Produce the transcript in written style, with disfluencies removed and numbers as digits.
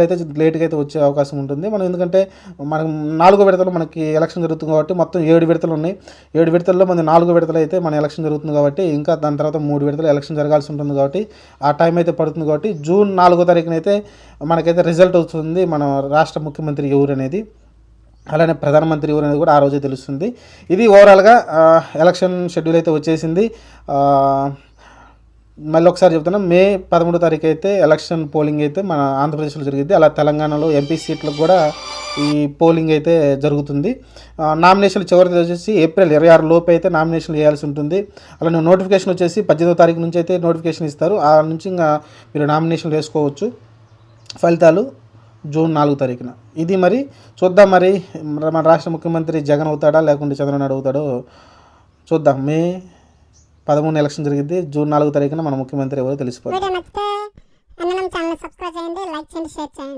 అయితే లేట్గా అయితే వచ్చే అవకాశం ఉంటుంది. మనం ఎందుకంటే మనం 4 విడతలు మనకి ఎలక్షన్ జరుగుతుంది కాబట్టి మొత్తం 7 విడతలు ఉన్నాయి. 7 విడతల్లో మన 4 విడతలు అయితే మన ఎలక్షన్ జరుగుతుంది కాబట్టి ఇంకా దాని తర్వాత 3 విడతలు ఎలక్షన్ జరగాల్సి ఉంటుంది కాబట్టి ఆ టైం అయితే పడుతుంది కాబట్టి జూన్ 4వ తారీఖున అయితే మనకైతే రిజల్ట్ వస్తుంది మన రాష్ట్ర ముఖ్యమంత్రి ఎవరు అనేది, అలానే ప్రధానమంత్రి ఎవరు అనేది కూడా ఆ రోజే తెలుస్తుంది. ఇది ఓవరాల్గా ఎలక్షన్ షెడ్యూల్ అయితే వచ్చేసింది. మళ్ళీ ఒకసారి చెప్తున్నాం, మే 13వ తారీఖు అయితే ఎలక్షన్ పోలింగ్ అయితే మన ఆంధ్రప్రదేశ్లో జరిగింది. అలా తెలంగాణలో ఎంపీ సీట్లకు కూడా ఈ పోలింగ్ అయితే జరుగుతుంది. నామినేషన్లు చివరి వచ్చేసి ఏప్రిల్ 26 లోపు అయితే నామినేషన్లు వేయాల్సి ఉంటుంది. అలానే నోటిఫికేషన్ వచ్చేసి 18వ తారీఖు నుంచి అయితే నోటిఫికేషన్ ఇస్తారు. ఆ నుంచి ఇంకా మీరు నామినేషన్లు వేసుకోవచ్చు. ఫలితాలు జూన్ 4వ తారీఖున. ఇది మరి చూద్దాం, మరి మన రాష్ట్ర ముఖ్యమంత్రి జగన్ అవుతాడా లేకుంటే చంద్రబాబు నాయుడు అవుతాడో చూద్దాం. మే 13 ఎలక్షన్ జరిగింది. జూన్ 4వ తారీఖున మన ముఖ్యమంత్రి ఎవరో తెలిసిపోతుంది. వీడియో నచ్చితే ఛానల్ సబ్స్క్రైబ్ చేయండి, లైక్ చేయండి, షేర్ చేయండి.